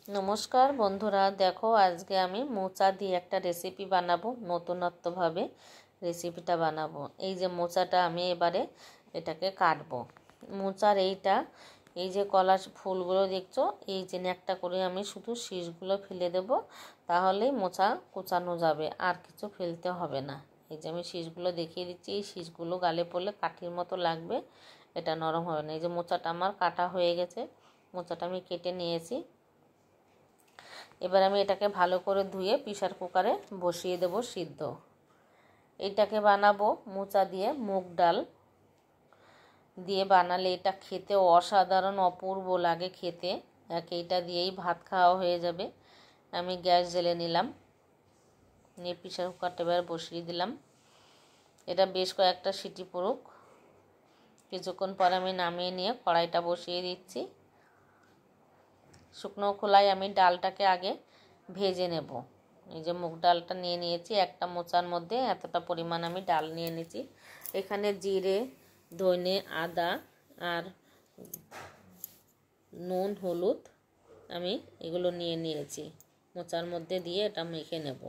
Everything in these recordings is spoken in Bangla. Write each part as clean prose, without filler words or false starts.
নমস্কার বন্ধুরা, দেখো আজকে আমি মোচা দিয়ে একটা রেসিপি বানাবো। নতুনত্বভাবে রেসিপিটা বানাবো। এই যে মোচাটা আমি এবারে এটাকে কাটবো। মোচার এই যে কলা ফুলগুলো দেখছো, এই যে একটা করে আমি শুধু শীষগুলো ফেলে দেব, তাহলেই মোচা কুচানো যাবে, আর কিছু ফেলতে হবে না। এই যে আমি শীষগুলো দেখিয়ে দিচ্ছি, এই শীষগুলো গালে পড়লে কাঠির মতো লাগবে, এটা নরম হবে না। এই যে মোচাটা আমার কাটা হয়ে গেছে, মোচাটা আমি কেটে নিয়েছি। এবার আমি এটাকে ভালো করে ধুয়ে প্রেসার কুকারে বসিয়ে দেব সিদ্ধ। এইটাকে বানাবো মোচা দিয়ে, মুগ ডাল দিয়ে বানালে এটা খেতে অসাধারণ অপূর্ব লাগে খেতে। এইটা দিয়েই ভাত খাওয়া হয়ে যাবে। আমি গ্যাস জ্বেলে নিলাম, নিয়ে প্রেসার কুকারটা এবার বসিয়ে দিলাম। এটা বেশ কয়েকটা সিটি পড়ুক। কিছুক্ষণ পর আমি নামিয়ে নিয়ে কড়াইটা বসিয়ে দিচ্ছি। শুকনো খোলায় আমি ডালটাকে আগে ভেজে নেব। এই যে মুগ ডালটা নিয়ে নিয়েছি, একটা মোচার মধ্যে এতটা পরিমাণ আমি ডাল নিয়ে নিয়েছি। এখানে জিরে, ধনে, আদা আর নুন, হলুদ আমি এগুলো নিয়ে নিয়েছি। মোচার মধ্যে দিয়ে এটা মেখে নেব।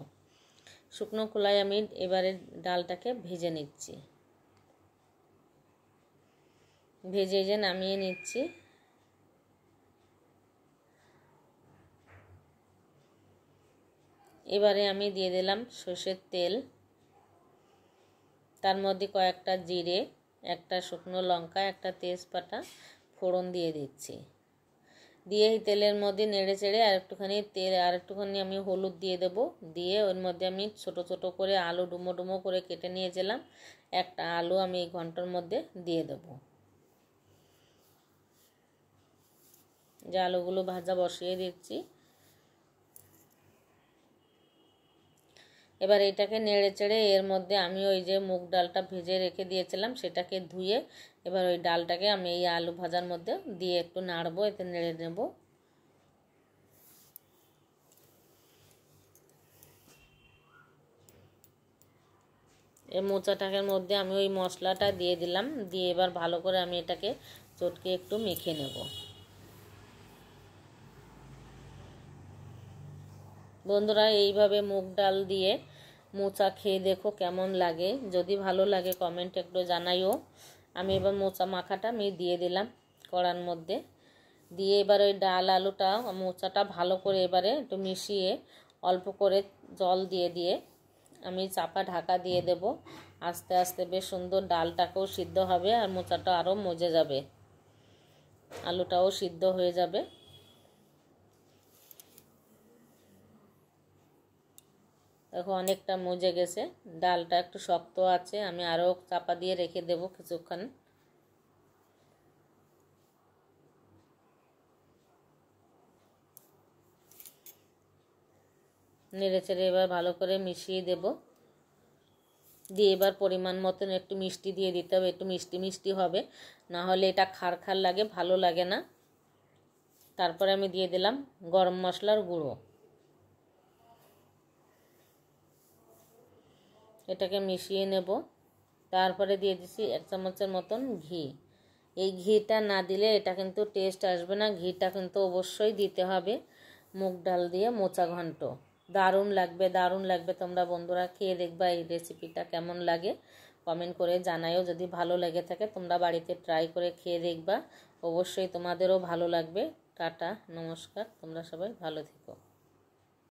শুকনো খোলায় আমি এবারে ডালটাকে ভেজে নিচ্ছি। ভেজে যে নামিয়ে নিচ্ছি। এবারে আমি দিয়ে দিলাম সর্ষের তেল, তার মধ্যে কয়েকটা জিরে, একটা শুকনো লঙ্কা, একটা তেজপাতা ফোড়ন দিয়ে দিচ্ছি। দিয়ে এই তেলের মধ্যে নেড়ে চেড়ে আরেকটুখানি আমি হলুদ দিয়ে দেব। দিয়ে ওর মধ্যে আমি ছোট ছোট করে আলু ডুমো ডুমো করে কেটে নিয়েছিলাম, একটা আলু আমি এই ঘন্টার মধ্যে দিয়ে দেব। যে আলুগুলো ভাজা বসিয়ে দিচ্ছি। এবার এটাকে নেড়ে চেড়ে এর মধ্যে আমি ওই যে মুগ ডালটা ভেজে রেখে দিয়েছিলাম সেটাকে ধুয়ে এবার ওই ডালটাকে আমি এই আলু ভাজার মধ্যে দিয়ে একটু নাড়বো, এতে নেড়ে নেব। এই মোচাটাকের মধ্যে আমি ওই মশলাটা দিয়ে দিলাম, দিয়ে এবার ভালো করে আমি এটাকে চটকে একটু মেখে নেব। বন্ধুরা, এইভাবে মুগ ডাল দিয়ে মোচা খেয়ে দেখো কেমন লাগে। যদি ভালো লাগে কমেন্ট একটু জানাইও। আমি এবার মোচা মাখাটা আমি দিয়ে দিলাম কড়ার মধ্যে। দিয়ে এবার ওই ডাল আলুটা মোচাটা ভালো করে এবারে একটু মিশিয়ে অল্প করে জল দিয়ে দিয়ে আমি চাপা ঢাকা দিয়ে দেব। আস্তে আস্তে বেশ সুন্দর ডালটাকেও সিদ্ধ হবে আর মোচাটা আরও মজে যাবে, আলুটাও সিদ্ধ হয়ে যাবে। দেখো অনেকটা মজে গেছে, ডালটা একটু শক্ত আছে, আমি আরও চাপা দিয়ে রেখে দেব কিছুক্ষণ। নেড়ে চেড়ে এবার ভালো করে মিশিয়ে দেব। দিয়ে এবার পরিমাণ মতন একটু মিষ্টি দিয়ে দিতে হবে, একটু মিষ্টি মিষ্টি হবে, না হলে এটা খার খার লাগে, ভালো লাগে না। তারপরে আমি দিয়ে দিলাম গরম মশলার গুঁড়ো। এটাকে মিশিয়ে নেব। তারপরে দিয়ে দিচ্ছি 1 চামচের মতন ঘি। এই ঘিটা না দিলে এটা কিন্তু টেস্ট আসবে না, ঘিটা কিন্তু অবশ্যই দিতে হবে। মুগ ডাল দিয়ে মোচা ঘন্ট দারুণ লাগবে, দারুণ লাগবে। তোমরা বন্ধুরা খেয়ে দেখবা এই রেসিপিটা কেমন লাগে, কমেন্ট করে জানাইও। যদি ভালো লেগে থাকে তোমরা বাড়িতে ট্রাই করে খেয়ে দেখবা, অবশ্যই তোমাদেরও ভালো লাগবে। টাটা, নমস্কার, তোমরা সবাই ভালো থেকো।